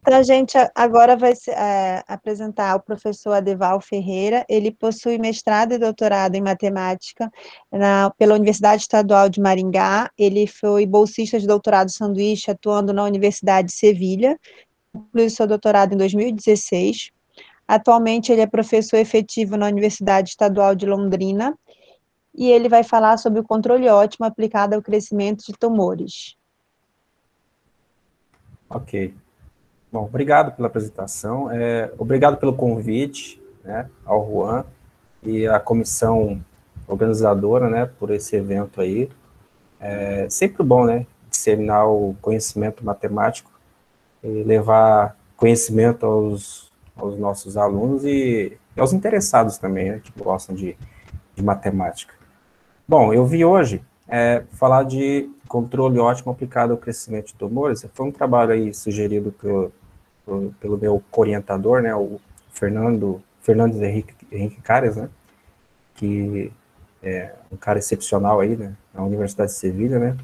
Então, a gente agora vai apresentar o professor Adeval Ferreira. Ele possui mestrado e doutorado em matemática pela Universidade Estadual de Maringá. Ele foi bolsista de doutorado sanduíche, atuando na Universidade de Sevilha. Concluiu seu doutorado em 2016. Atualmente, ele é professor efetivo na Universidade Estadual de Londrina. E ele vai falar sobre o controle ótimo aplicado ao crescimento de tumores. Ok. Bom, obrigado pela apresentação, obrigado pelo convite, né, ao Juan e à comissão organizadora, né, por esse evento aí. É sempre bom, né, disseminar o conhecimento matemático e levar conhecimento aos nossos alunos e aos interessados também, né, que gostam de matemática. Bom, eu vi hoje falar de controle ótimo aplicado ao crescimento de tumores. Foi um trabalho aí sugerido pelo meu orientador, né, o Fernandes Henrique Cares, né, que é um cara excepcional aí, né, na Universidade de Sevilha, né,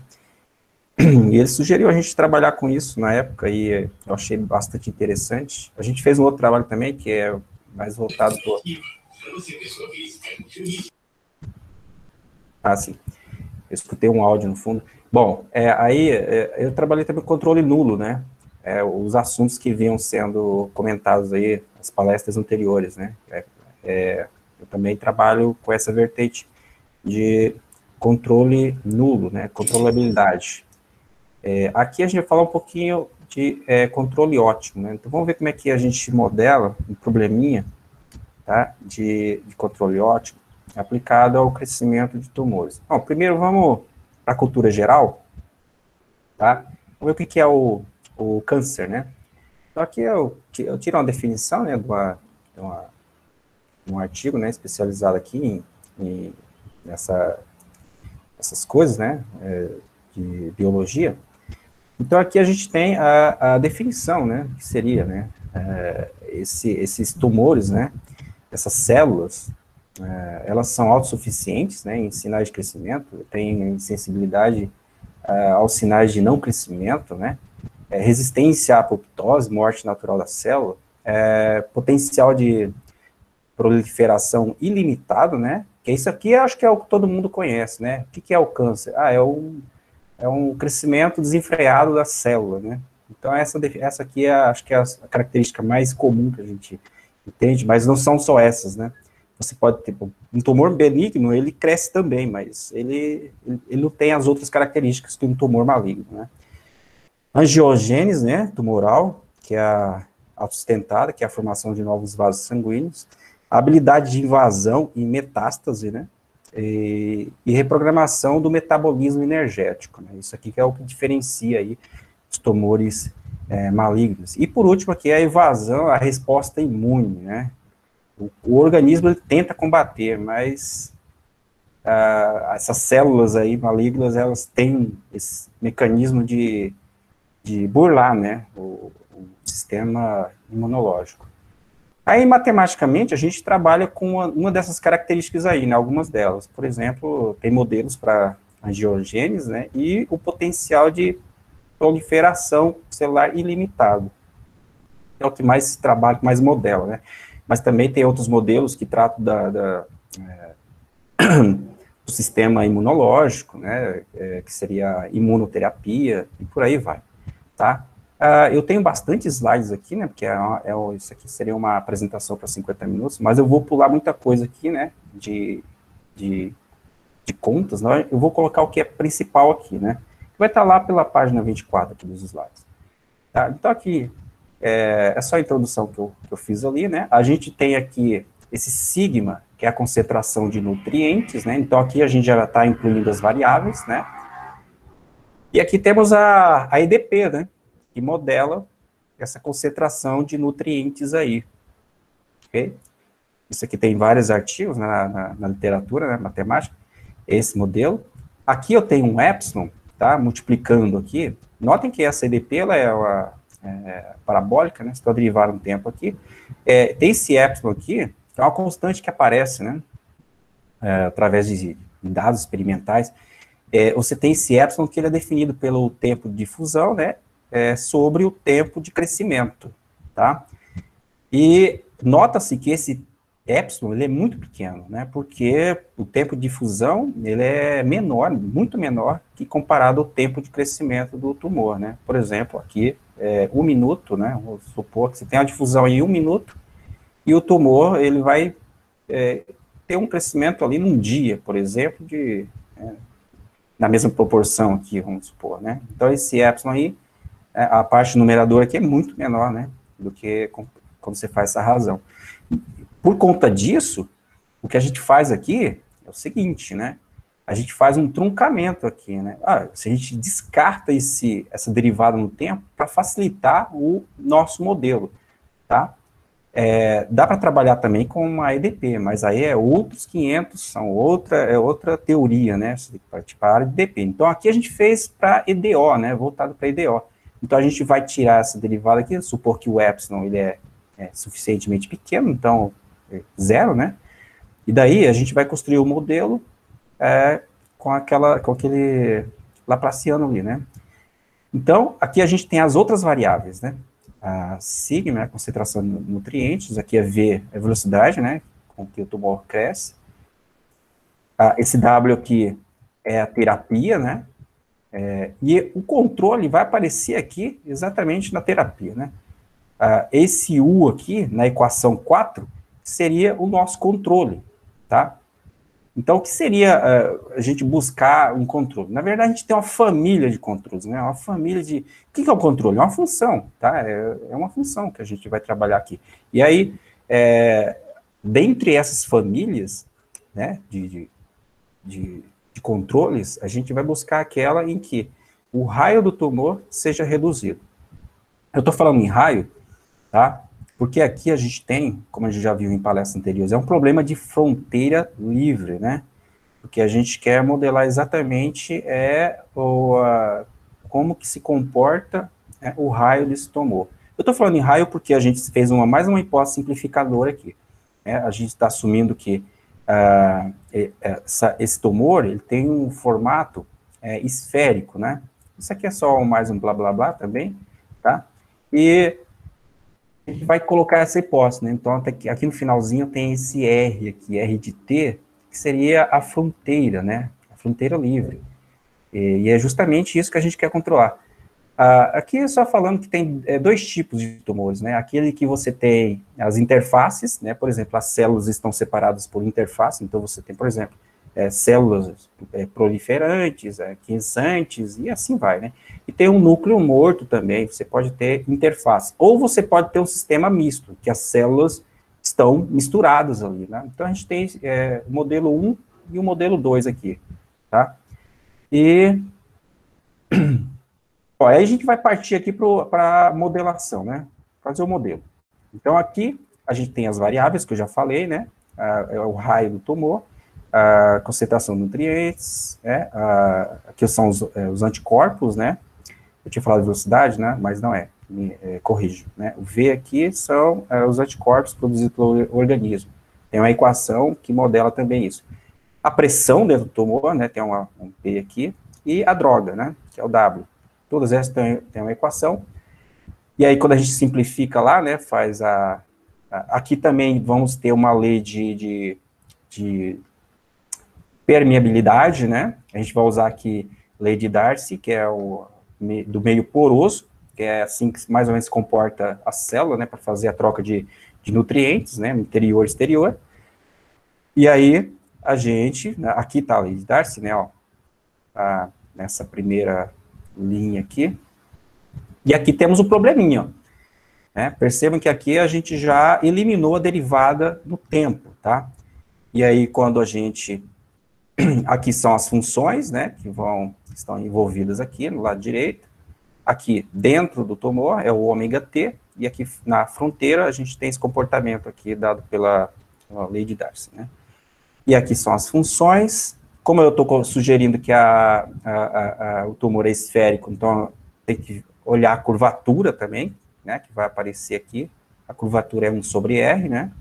e ele sugeriu a gente trabalhar com isso na época, e eu achei bastante interessante. A gente fez um outro trabalho também, que é mais voltado para... Ah, sim. Eu escutei um áudio no fundo. Bom, eu trabalhei também com controle nulo, né? Os assuntos que vinham sendo comentados aí, as palestras anteriores, né? Eu também trabalho com essa vertente de controle nulo, né? Controlabilidade. Aqui a gente vai falar um pouquinho de controle ótimo, né? Então vamos ver como é que a gente modela um probleminha, tá? De controle ótimo aplicado ao crescimento de tumores. Bom, primeiro vamos para a cultura geral, tá? Vamos ver o que é o câncer, né? Então aqui eu tiro uma definição, né, de um artigo, né, especializado aqui nessas coisas, né, de biologia. Então aqui a gente tem a definição, né, que seria, né, esses tumores, né, essas células, elas são autossuficientes, né, em sinais de crescimento, têm sensibilidade aos sinais de não crescimento, né, resistência à apoptose, morte natural da célula, potencial de proliferação ilimitado, né, que isso aqui eu acho que é o que todo mundo conhece, né, o que é o câncer? É um crescimento desenfreado da célula, né, então essa aqui acho que é a característica mais comum que a gente entende, mas não são só essas, né. Você pode ter um tumor benigno, ele cresce também, mas ele não tem as outras características que um tumor maligno, né. Angiogênese, né, tumoral, que é a autossustentada, que é a formação de novos vasos sanguíneos, a habilidade de invasão e metástase, né, e reprogramação do metabolismo energético, né, isso aqui que é o que diferencia aí os tumores malignos. E por último aqui a evasão, a resposta imune, né, o organismo ele tenta combater, mas essas células aí malignas, elas têm esse mecanismo de burlar, né, o sistema imunológico. Aí, matematicamente, a gente trabalha com uma dessas características aí, né, algumas delas. Por exemplo, tem modelos para angiogênese, né, e o potencial de proliferação celular ilimitado. É o que mais se trabalha, mais modela, né. Mas também tem outros modelos que tratam do sistema imunológico, né, que seria a imunoterapia, e por aí vai, tá? Eu tenho bastante slides aqui, né, porque isso aqui seria uma apresentação para 50 minutos, mas eu vou pular muita coisa aqui, né, de contas, né, eu vou colocar o que é principal aqui, né, que vai estar lá pela página 24 aqui dos slides. Tá? Então aqui, é só a introdução que eu fiz ali, né, a gente tem aqui esse sigma, que é a concentração de nutrientes, né, então aqui a gente já está incluindo as variáveis, né, e aqui temos a EDP, né, que modela essa concentração de nutrientes aí, ok? Isso aqui tem vários artigos na literatura, né, matemática, esse modelo. Aqui eu tenho um epsilon, tá, multiplicando aqui. Notem que essa EDP, ela é uma parabólica, né, estou a derivar um tempo aqui. Tem esse epsilon aqui, que é uma constante que aparece, né, através de dados experimentais. Você tem esse epsilon que ele é definido pelo tempo de difusão, né, sobre o tempo de crescimento, tá? E nota-se que esse epsilon, ele é muito pequeno, né? Porque o tempo de difusão, ele é menor, muito menor, que comparado ao tempo de crescimento do tumor, né? Por exemplo, aqui, 1 minuto, né? Vamos supor que você tem a difusão em 1 minuto, e o tumor, ele vai ter um crescimento ali num dia, por exemplo, na mesma proporção aqui, vamos supor, né? Então, esse epsilon aí, a parte numeradora aqui é muito menor, né? Do que quando você faz essa razão. Por conta disso, o que a gente faz aqui é o seguinte, né? A gente faz um truncamento aqui, né? Se a gente descarta essa derivada no tempo para facilitar o nosso modelo, tá? Dá para trabalhar também com uma EDP, mas aí é outros 500, outra teoria, né? Para a área de EDP. Então, aqui a gente fez para EDO, né? Voltado para EDO. Então, a gente vai tirar essa derivada aqui, supor que o epsilon ele é suficientemente pequeno, então, 0, né? E daí, a gente vai construir o modelo com aquele Laplaciano ali, né? Então, aqui a gente tem as outras variáveis, né? A sigma, a concentração de nutrientes, aqui é V, é velocidade, né, com que o tumor cresce. Esse W aqui é a terapia, né, e o controle vai aparecer aqui exatamente na terapia, né. Esse U aqui, na equação 4, seria o nosso controle, tá? Então, o que seria a gente buscar um controle? Na verdade, a gente tem uma família de controles, né? Uma família de... O que é um controle? É uma função, tá? É uma função que a gente vai trabalhar aqui. E aí, dentre essas famílias, né, de controles, a gente vai buscar aquela em que o raio do tumor seja reduzido. Eu estou falando em raio, tá? Porque aqui a gente tem, como a gente já viu em palestras anteriores, é um problema de fronteira livre, né? Porque a gente quer modelar exatamente como que se comporta o raio desse tumor. Eu estou falando em raio porque a gente fez mais uma hipótese simplificadora aqui. Né? A gente está assumindo que esse tumor ele tem um formato esférico, né? Isso aqui é só mais um blá blá blá também, tá? E a gente vai colocar essa hipótese, né? Então, aqui no finalzinho tem esse R aqui, R de T, que seria a fronteira, né? A fronteira livre. E é justamente isso que a gente quer controlar. Aqui é só falando que tem dois tipos de tumores, né? Aquele que você tem as interfaces, né? Por exemplo, as células estão separadas por interface, então você tem, por exemplo, células proliferantes, quiescentes, e assim vai, né? E tem um núcleo morto também, você pode ter interface. Ou você pode ter um sistema misto, que as células estão misturadas ali, né? Então, a gente tem o modelo 1 e o modelo 2 aqui, tá? E... aí a gente vai partir aqui para a modelação, né? Fazer o modelo. Então, aqui a gente tem as variáveis que eu já falei, né? O raio do tumor, a concentração de nutrientes, aqui são os anticorpos, né? Eu tinha falado de velocidade, né? Mas não corrijo, né? O V aqui são os anticorpos produzidos pelo organismo. Tem uma equação que modela também isso. A pressão dentro do tumor, né? Tem um P aqui, e a droga, né? Que é o W. Todas essas têm uma equação. E aí, quando a gente simplifica lá, né? Faz aqui também vamos ter uma lei de permeabilidade, né? A gente vai usar aqui lei de Darcy, que é do meio poroso, que é assim que mais ou menos se comporta a célula, né? Para fazer a troca de nutrientes, né? Interior e exterior. E aí, a gente... Aqui está a lei de Darcy, né? Ó, nessa primeira linha aqui. E aqui temos um probleminha, ó. Né? Percebam que aqui a gente já eliminou a derivada no tempo, tá? E aí, quando a gente... Aqui são as funções, né, que estão envolvidas aqui no lado direito. Aqui, dentro do tumor, é o ômega T, e aqui na fronteira a gente tem esse comportamento aqui dado pela lei de Darcy, né. E aqui são as funções. Como eu estou sugerindo que o tumor é esférico, então tem que olhar a curvatura também, né, que vai aparecer aqui. A curvatura é 1 sobre R, né.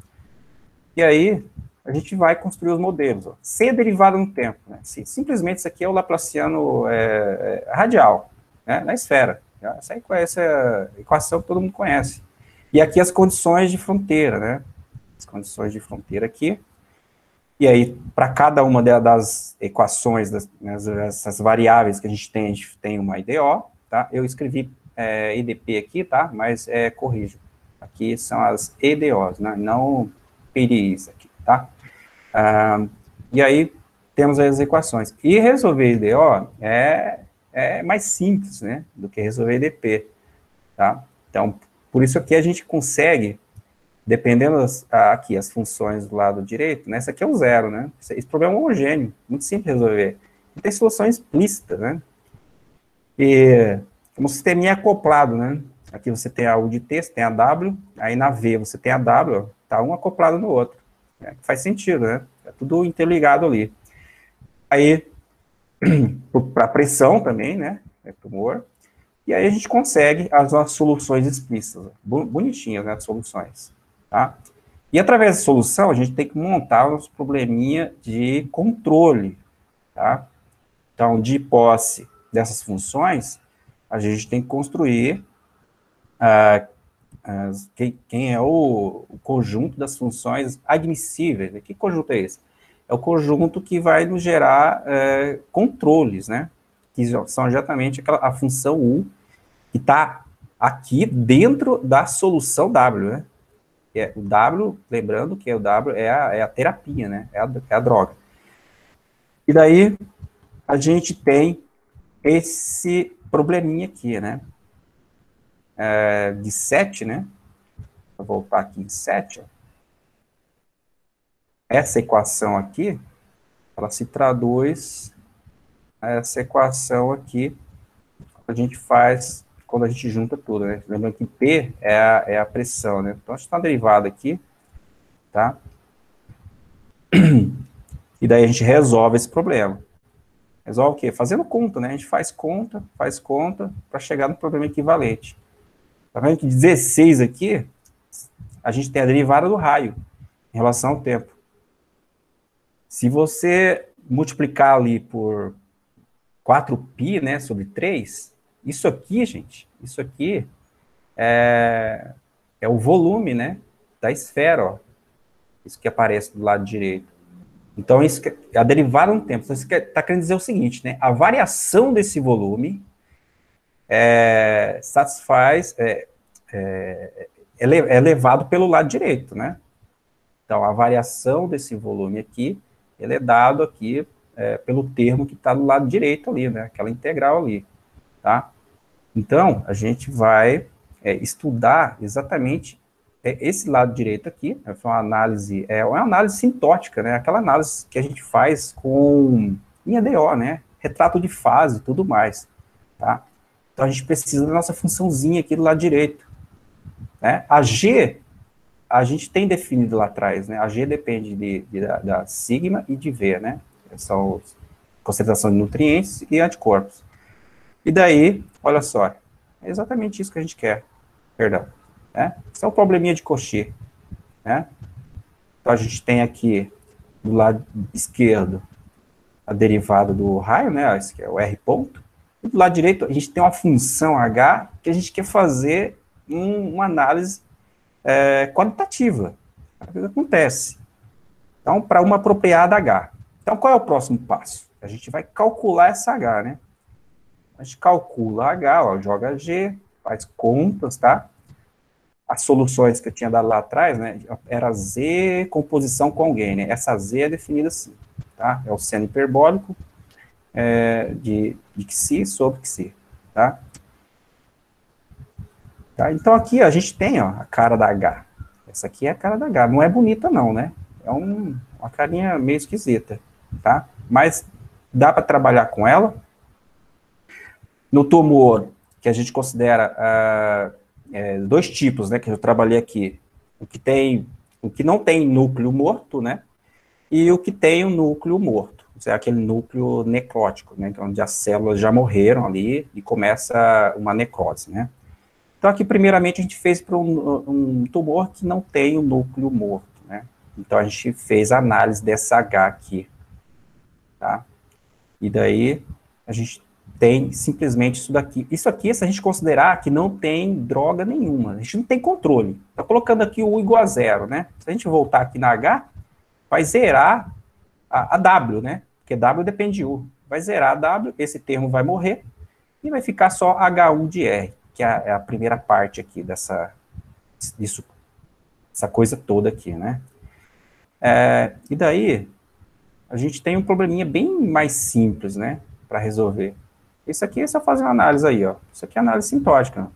E aí... a gente vai construir os modelos, ó, sem a derivada no tempo, né? Simplesmente isso aqui é o Laplaciano radial, né? Na esfera. Essa equação que todo mundo conhece. E aqui as condições de fronteira, né? As condições de fronteira aqui. E aí, para cada uma das equações, essas variáveis que a gente tem uma IDO, tá? Eu escrevi EDP aqui, tá? Mas corrijo. Aqui são as EDOs, né? Não PDIs aqui, tá? E aí, temos as equações. E resolver EDO é mais simples, né? Do que resolver EDP, tá? Então, por isso aqui a gente consegue, dependendo aqui, as funções do lado direito, né? Esse aqui é o zero, né? Esse problema é homogêneo, muito simples de resolver. E tem solução explícita, né? E como sisteminha acoplado, né? Aqui você tem a U de T, você tem a W, aí na V você tem a W, tá um acoplado no outro. Né? Faz sentido, né? É tudo interligado ali. Aí, para pressão também, né? É tumor. E aí a gente consegue as nossas soluções explícitas, bonitinhas, né? As soluções, tá? E através da solução, a gente tem que montar uns probleminha de controle, tá? Então, de posse dessas funções, a gente tem que construir quem é o conjunto das funções admissíveis. Que conjunto é esse? É o conjunto que vai nos gerar controles, né? Que são exatamente a função U, que está aqui dentro da solução W, né? O W, lembrando que o W é a terapia, né? É a droga. E daí, a gente tem esse probleminha aqui, né? De 7, né? Vou voltar aqui em 7. Ó. Essa equação aqui, ela se traduz essa equação aqui, a gente faz quando a gente junta tudo, né? Lembrando que P é a pressão, né? Então, a gente está derivado aqui, tá? E daí a gente resolve esse problema. Resolve o quê? Fazendo conta, né? A gente faz conta, para chegar no problema equivalente. Tá vendo que 16 aqui, a gente tem a derivada do raio, em relação ao tempo. Se você multiplicar ali por 4π, né, sobre 3, isso aqui, gente, isso aqui é o volume, né, da esfera, ó. Isso que aparece do lado direito. Então, isso é a derivada no tempo. Então, isso está querendo dizer o seguinte, né, a variação desse volume satisfaz, é levado pelo lado direito, né? Então, a variação desse volume aqui, ele é dado aqui pelo termo que está do lado direito ali, né? Aquela integral ali, tá? Então, a gente vai estudar exatamente esse lado direito aqui, foi uma análise, uma análise sintótica, né? Aquela análise que a gente faz com em EDO, né? Retrato de fase e tudo mais, tá? Então, a gente precisa da nossa funçãozinha aqui do lado direito, né? A G, a gente tem definido lá atrás, né? A G depende da sigma e de V, né? São concentração de nutrientes e anticorpos. E daí, olha só, é exatamente isso que a gente quer, perdão, né? Isso é um probleminha de Cauchy, né? Então, a gente tem aqui, do lado esquerdo, a derivada do raio, né? Esse que é o R ponto. E do lado direito, a gente tem uma função H que a gente quer fazer uma análise quantitativa. O que acontece? Então, para uma apropriada H. Então, qual é o próximo passo? A gente vai calcular essa H, né? A gente calcula H, ó, joga G, faz contas, tá? As soluções que eu tinha dado lá atrás, né? Era Z composição com alguém, né? Essa Z é definida assim, tá? É o seno hiperbólico de Xi sobre Xi, tá? Tá? Então, aqui a gente tem, ó, a cara da H. Essa aqui é a cara da H. Não é bonita, não, né? É uma carinha meio esquisita, tá? Mas dá para trabalhar com ela. No tumor, que a gente considera dois tipos, né? Que eu trabalhei aqui. O que não tem núcleo morto, né? E o que tem o núcleo morto. É aquele núcleo necrótico, né? Onde as células já morreram ali e começa uma necrose, né? Então, aqui, primeiramente, a gente fez para um tumor que não tem o núcleo morto, né? Então, a gente fez a análise dessa H aqui, tá? E daí, a gente tem simplesmente isso daqui. Isso aqui, se a gente considerar que não tem droga nenhuma, a gente não tem controle. Está colocando aqui o U igual a zero, né? Se a gente voltar aqui na H, vai zerar a W, né? Porque W depende de U. Vai zerar a W, esse termo vai morrer, e vai ficar só H1 de R, que é a primeira parte aqui essa coisa toda aqui, né? E daí, a gente tem um probleminha bem mais simples, né? Para resolver. Isso aqui é só fazer uma análise aí, ó. Isso aqui é análise sintótica.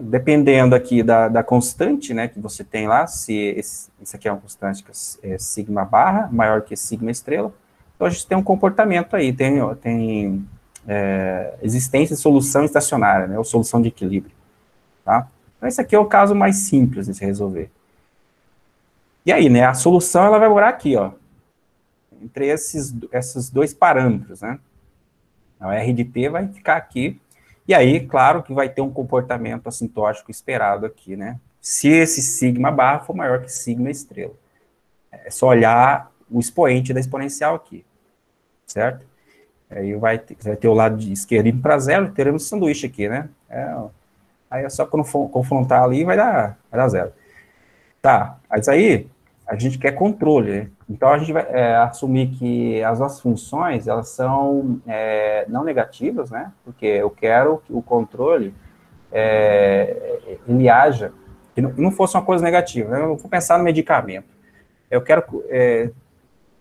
Dependendo aqui da constante, né, que você tem lá, se isso aqui é uma constante que é sigma barra, maior que sigma estrela, então a gente tem um comportamento aí, tem existência de solução estacionária, né, ou solução de equilíbrio, tá? Então esse aqui é o caso mais simples de se resolver. E aí, né, a solução ela vai morar aqui, ó, entre esses dois parâmetros, né? Então, a R de T vai ficar aqui, e aí, claro que vai ter um comportamento assintótico esperado aqui, né? Se esse sigma barra for maior que sigma estrela. É só olhar o expoente da exponencial aqui, certo? Aí vai ter o lado de esquerdo indo para zero, teremos sanduíche aqui, né? Aí é só confrontar ali e vai dar zero. Tá, mas aí a gente quer controle, né? Então a gente vai assumir que as nossas funções, elas são não negativas, né? Porque eu quero que o controle ele haja, que não fosse uma coisa negativa, né? Eu vou pensar no medicamento. Eu quero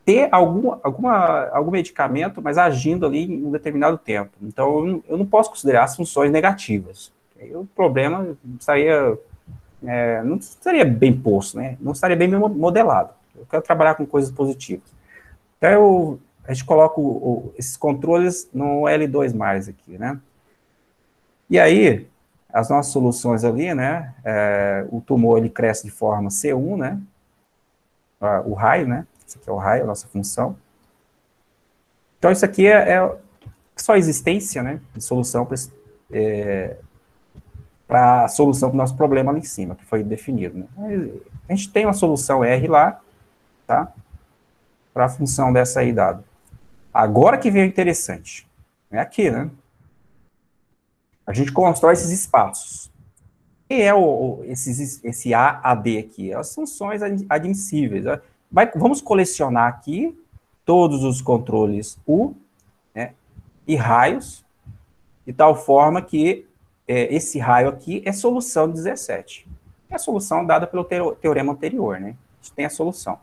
ter algum medicamento, mas agindo ali em um determinado tempo. Então eu não posso considerar as funções negativas. Aí o problema não estaria bem posto, né? Não estaria bem modelado. Eu quero trabalhar com coisas positivas. Então, a gente coloca esses controles no L2+, aqui, né? E aí, as nossas soluções ali, né? O tumor, ele cresce de forma C1, né? O raio, né? Esse aqui é o raio, a nossa função. Então, isso aqui é só existência, né? De solução para a solução do nosso problema ali em cima, que foi definido, né? A gente tem uma solução R lá, tá? Para a função dessa aí dada. Agora que vem o interessante. É aqui, né? A gente constrói esses espaços. E esse A, A, D aqui? As funções admissíveis. Vamos colecionar aqui todos os controles U, né? E raios, de tal forma que esse raio aqui é solução de 17. É a solução dada pelo teorema anterior, né? A gente tem a solução.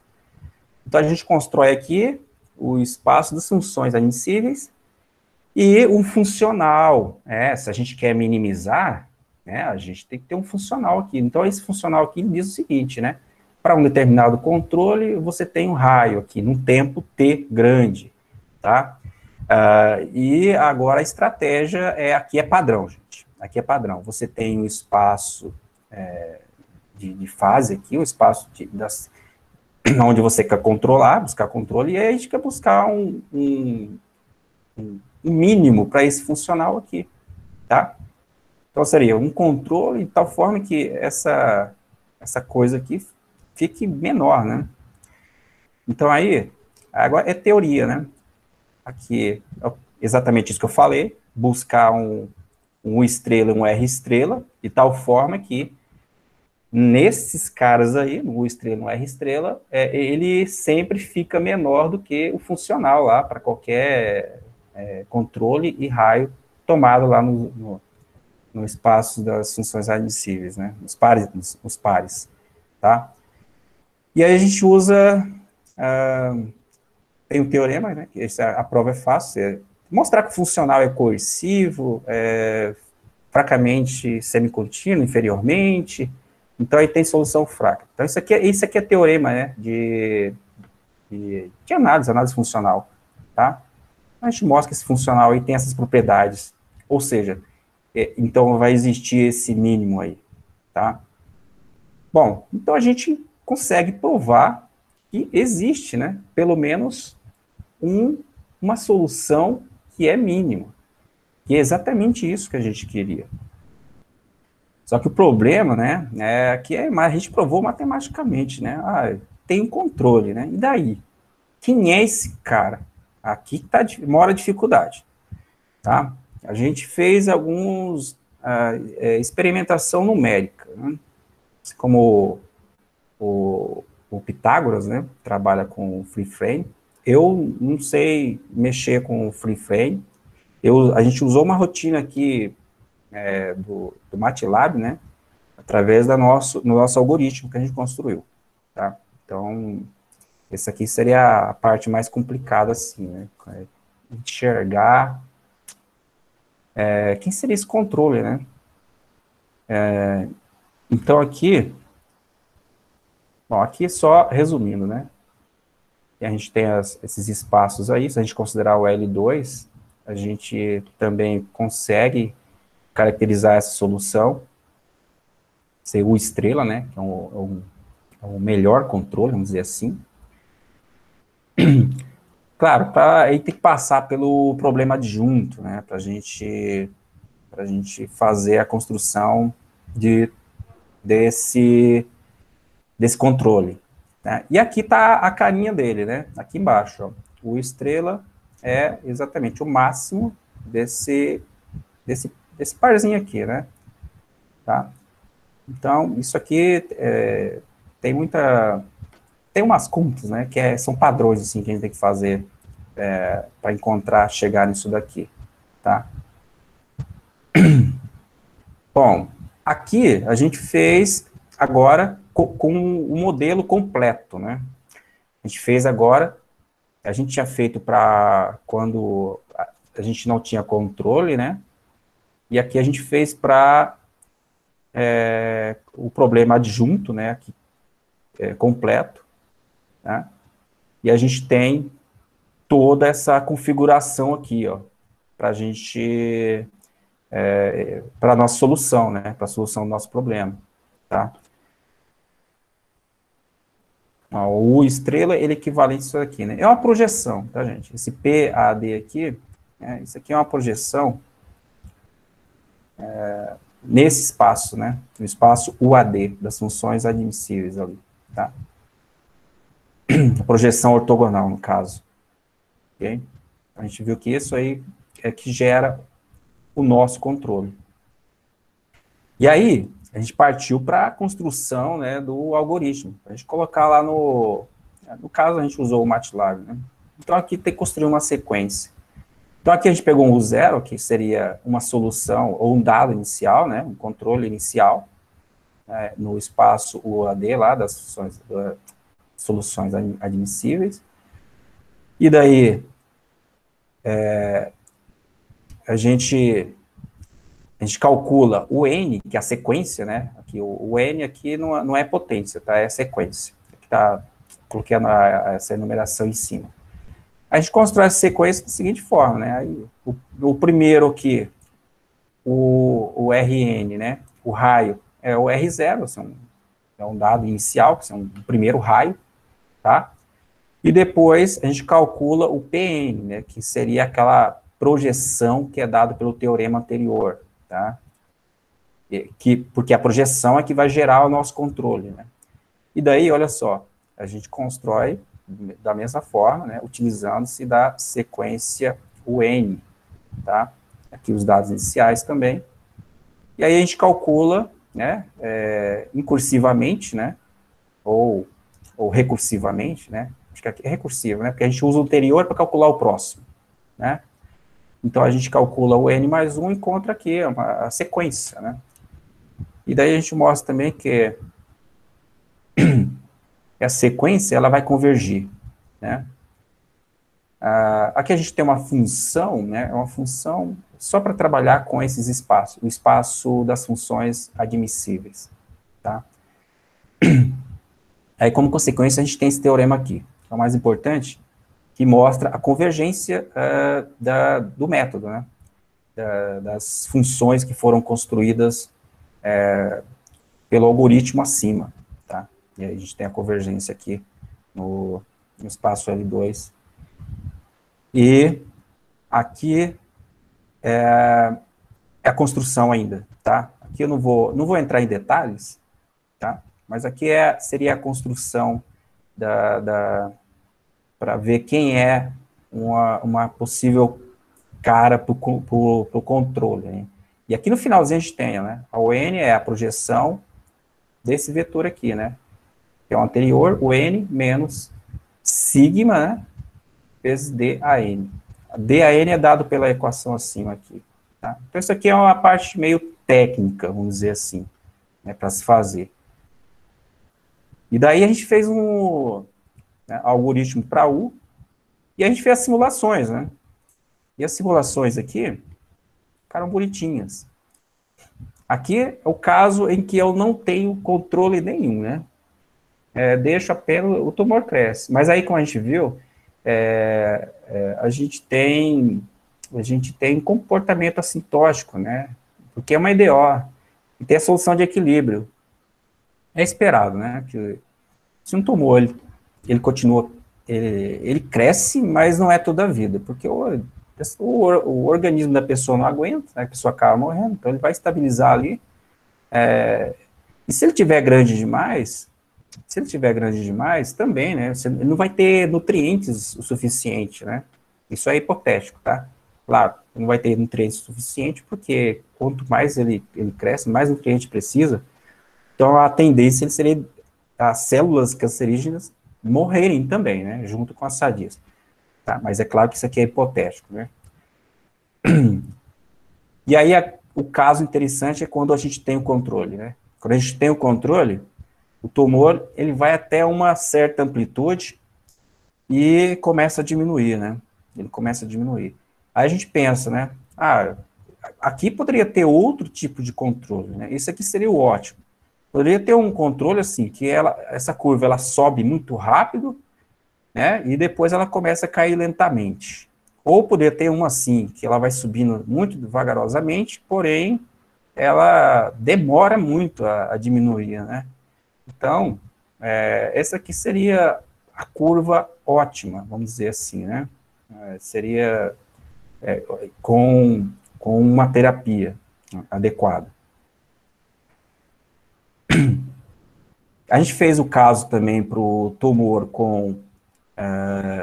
Então, a gente constrói aqui o espaço das funções admissíveis e um funcional. Se a gente quer minimizar, né, a gente tem que ter um funcional aqui. Então, esse funcional aqui diz o seguinte, né? Para um determinado controle, você tem um raio aqui, num tempo t grande, tá? E agora a estratégia aqui é padrão, gente. Aqui é padrão. Você tem um espaço de fase aqui, um espaço onde você quer buscar controle, e aí a gente quer buscar um mínimo para esse funcional aqui, tá? Então, seria um controle de tal forma que essa coisa aqui fique menor, né? Então, aí, agora é teoria, né? Aqui é exatamente isso que eu falei, buscar um estrela e um R estrela, de tal forma que nesses caras aí, no U estrela e no R estrela, ele sempre fica menor do que o funcional lá, para qualquer controle e raio tomado lá no espaço das funções admissíveis, né? Os pares, tá? E aí a gente usa, tem um teorema, né? Que a prova é fácil, mostrar que o funcional é coercivo, fracamente semicontínuo, inferiormente. Então, aí tem solução fraca. Então, isso aqui é teorema, né, de análise funcional, tá? A gente mostra que esse funcional aí tem essas propriedades, ou seja, então vai existir esse mínimo aí, tá? Bom, então a gente consegue provar que existe, né, pelo menos uma solução que é mínima, que é exatamente isso que a gente queria. Só que o problema, né, é que a gente provou matematicamente, né, tem um controle, né, e daí? Quem é esse cara? Aqui que mora a dificuldade, tá? A gente fez experimentação numérica, né? Como o Pitágoras, né, trabalha com free frame. Eu não sei mexer com free frame. A gente usou uma rotina aqui do MATLAB, né, através do nosso algoritmo que a gente construiu, tá? Então, essa aqui seria a parte mais complicada, assim, né? Enxergar quem seria esse controle, né? Então, aqui, bom, aqui só resumindo, né? E a gente tem esses espaços aí, se a gente considerar o L2, a gente também consegue caracterizar essa solução, ser o estrela, né? Que é o melhor controle, vamos dizer assim. Claro, aí tem que passar pelo problema adjunto, né? Para a gente fazer a construção desse controle. Né? E aqui está a carinha dele, né? Aqui embaixo, ó. O estrela é exatamente o máximo desse parzinho aqui, né? Tá? Então, isso aqui tem umas contas, né? Que são padrões, assim, que a gente tem que fazer para encontrar, chegar nisso daqui, tá? Bom, aqui a gente fez agora com o modelo completo, né? A gente fez agora, a gente tinha feito para quando a gente não tinha controle, né? E aqui a gente fez para o problema adjunto, né? Aqui, completo, né? E a gente tem toda essa configuração aqui, ó, para a gente, para a nossa solução, né? Para a solução do nosso problema, tá? O estrela, ele é equivalente a isso aqui, né? É uma projeção, tá, gente? Esse PAD aqui, isso aqui é uma projeção nesse espaço, né? No espaço UAD, das funções admissíveis ali, tá? A projeção ortogonal, no caso. Ok? A gente viu que isso aí é que gera o nosso controle. E aí, a gente partiu para a construção, né, do algoritmo. A gente colocar lá no caso, a gente usou o MATLAB, né? Então, aqui tem que construir uma sequência. Então, aqui a gente pegou um zero, que seria uma solução, ou um dado inicial, né, um controle inicial, no espaço UAD lá, das soluções admissíveis. E daí, a gente calcula o N, que é a sequência, né? Aqui, o N aqui não é potência, tá? É sequência. Aqui tá, coloquei essa enumeração em cima. A gente constrói essa sequência da seguinte forma, né? Aí, o primeiro aqui, o Rn, né? O raio é o R0, assim, é um dado inicial, que é um primeiro raio, tá? E depois a gente calcula o Pn, né? Que seria aquela projeção que é dada pelo teorema anterior, tá? Porque a projeção é que vai gerar o nosso controle, né? E daí, olha só, a gente constrói da mesma forma, né, utilizando-se da sequência UN, tá? Aqui os dados iniciais também. E aí a gente calcula, né, incursivamente, né, ou recursivamente, né? Acho que aqui é recursivo, né? Porque a gente usa o anterior para calcular o próximo, né? Então a gente calcula o N mais 1 e encontra aqui a sequência, né? E daí a gente mostra também que a sequência ela vai convergir, né? Aqui a gente tem uma função, né? É uma função só para trabalhar com esses espaços, o espaço das funções admissíveis, tá? Aí, como consequência, a gente tem esse teorema aqui, que é o mais importante, que mostra a convergência do método, né? Das funções que foram construídas pelo algoritmo acima, tá? E aí a gente tem a convergência aqui no espaço L2. E aqui é a construção ainda, tá? Aqui eu não vou entrar em detalhes, tá? Mas aqui seria a construção para ver quem é uma possível cara para o controle, né? E aqui no finalzinho a gente tem, né? A ON é a projeção desse vetor aqui, né? Que é o anterior, o N menos sigma, né? Vezes DAN. A DAN é dado pela equação acima aqui. Tá? Então, isso aqui é uma parte meio técnica, vamos dizer assim, né, para se fazer. E daí a gente fez um, né, algoritmo para U, e a gente fez as simulações, né? E as simulações aqui ficaram bonitinhas. Aqui é o caso em que eu não tenho controle nenhum, né? Deixo apenas o tumor cresce. Mas aí, como a gente viu, a gente tem comportamento assintótico, né? Porque é uma EDO, e tem a solução de equilíbrio. É esperado, né? Que se um tumor, ele continua, ele cresce, mas não é toda a vida, porque o organismo da pessoa não aguenta, né, a pessoa acaba morrendo, então ele vai estabilizar ali, e se ele tiver grande demais, também, né, ele não vai ter nutrientes o suficiente, né, isso é hipotético, tá? Claro, não vai ter nutrientes o suficiente, porque quanto mais ele cresce, mais nutriente precisa, então a tendência seria as células cancerígenas morrerem também, né, junto com as sadias. Tá? Mas é claro que isso aqui é hipotético, né? E aí, o caso interessante é quando a gente tem o controle, né? Quando a gente tem o controle, o tumor, ele vai até uma certa amplitude e começa a diminuir, né? Ele começa a diminuir. Aí a gente pensa, né? Aqui poderia ter outro tipo de controle, né? Esse aqui seria o ótimo. Poderia ter um controle assim, que essa curva, ela sobe muito rápido, né? E depois ela começa a cair lentamente. Ou poderia ter uma assim, que ela vai subindo muito vagarosamente, porém, ela demora muito a diminuir, né? Então, essa aqui seria a curva ótima, vamos dizer assim, né? Seria com uma terapia adequada. A gente fez o caso também para o tumor com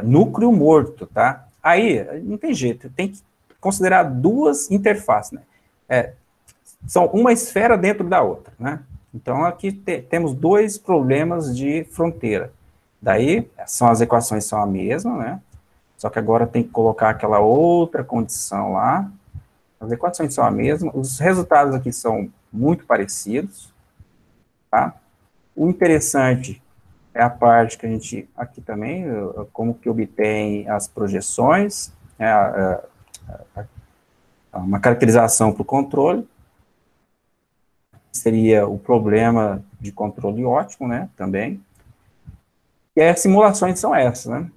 núcleo morto, tá? Aí, não tem jeito, tem que considerar duas interfaces, né? São uma esfera dentro da outra, né? Então, aqui temos dois problemas de fronteira. Daí, as equações são a mesma, né? Só que agora tem que colocar aquela outra condição lá. As equações são a mesma, os resultados aqui são muito parecidos, tá? O interessante é a parte que a gente, aqui também, como que obtém as projeções, uma caracterização para o controle, seria o problema de controle ótimo, né, também. E as simulações são essas, né.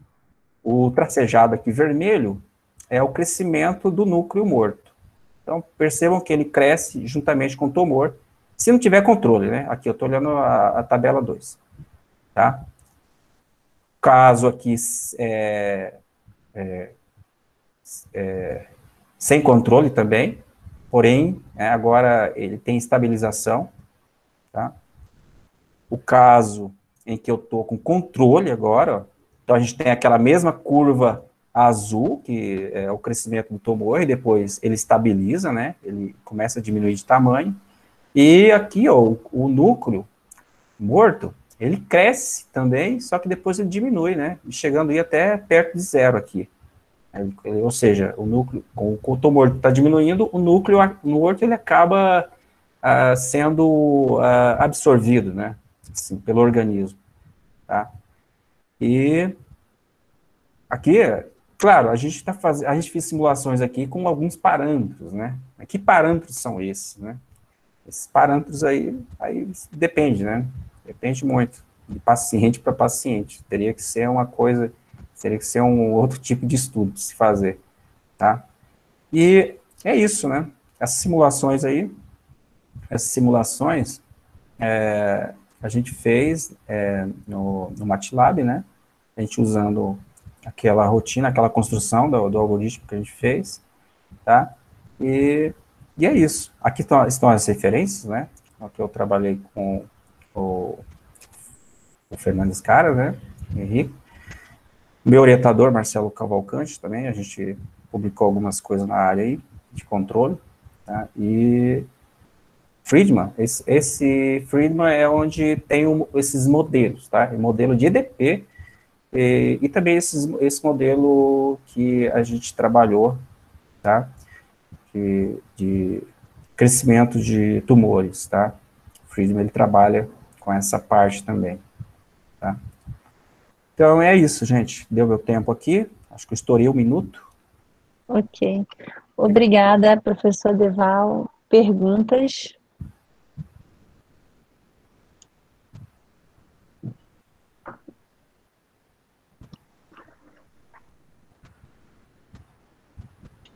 O tracejado aqui vermelho é o crescimento do núcleo morto. Então, percebam que ele cresce juntamente com o tumor, se não tiver controle, né. Aqui eu estou olhando a tabela 2, tá. Caso aqui sem controle também, porém, agora ele tem estabilização, tá? O caso em que eu estou com controle agora, ó, então a gente tem aquela mesma curva azul, que é o crescimento do tumor, e depois ele estabiliza, né? Ele começa a diminuir de tamanho, e aqui, ó, o núcleo morto, ele cresce também, só que depois ele diminui, né? Chegando aí até perto de zero aqui. Ou seja, o núcleo, com o tumor está diminuindo, o núcleo morto ele acaba sendo absorvido, né, assim, pelo organismo, tá? E aqui, claro, a gente fez simulações aqui com alguns parâmetros, né? Que parâmetros são esses, né? Esses parâmetros aí depende, né? Depende muito de paciente para paciente. Teria que ser um outro tipo de estudo de se fazer, tá? E é isso, né? Essas simulações, a gente fez no MATLAB, né? A gente usando aquela rotina, aquela construção do algoritmo que a gente fez, tá? E é isso. Aqui estão as referências, né? Aqui eu trabalhei com o Fernandes Caras, né? Henrique. Meu orientador, Marcelo Cavalcante, também, a gente publicou algumas coisas na área aí, de controle, tá? E Friedman, esse Friedman é onde tem esses modelos, tá? O modelo de EDP e também esse modelo que a gente trabalhou, tá? De crescimento de tumores, tá? O Friedman, ele trabalha com essa parte também, tá? Então, é isso, gente. Deu meu tempo aqui. Acho que eu estourei 1 minuto. Ok. Obrigada, professor Deval. Perguntas?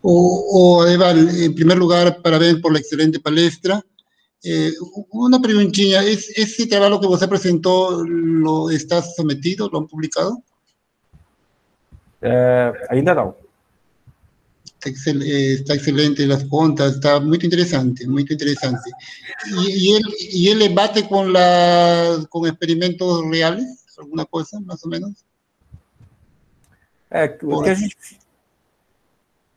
Eval, en primer lugar, parabéns por la excelente palestra. Una preguntilla, ¿ese trabajo que usted presentó lo está sometido, lo han publicado? Ainda não. Está excelente las contas, está muy interesante, muy interesante. ¿Y él le bate con experimentos reales? ¿Alguna cosa, más o menos?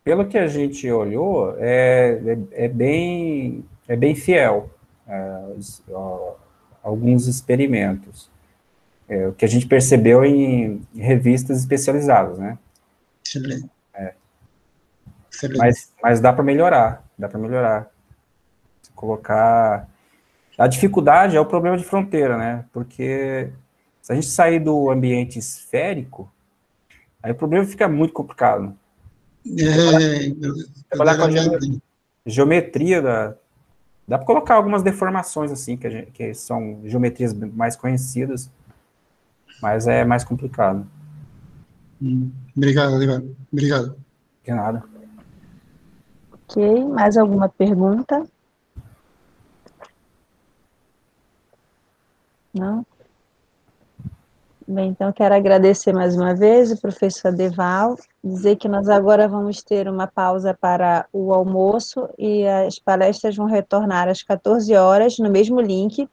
Pelo que a gente olhou, é bem fiel alguns experimentos. O que a gente percebeu em revistas especializadas, né? Excelente. Excelente. Mas dá para melhorar, Se colocar... A dificuldade é o problema de fronteira, né? Porque se a gente sair do ambiente esférico, aí o problema fica muito complicado. Trabalhar com a geometria dá para colocar algumas deformações assim, que são geometrias mais conhecidas, mas é mais complicado. Obrigado, Ivan. Obrigado. De nada. Ok, mais alguma pergunta? Não? Bem, então quero agradecer mais uma vez o professor Deval, dizer que nós agora vamos ter uma pausa para o almoço e as palestras vão retornar às 14 horas no mesmo link.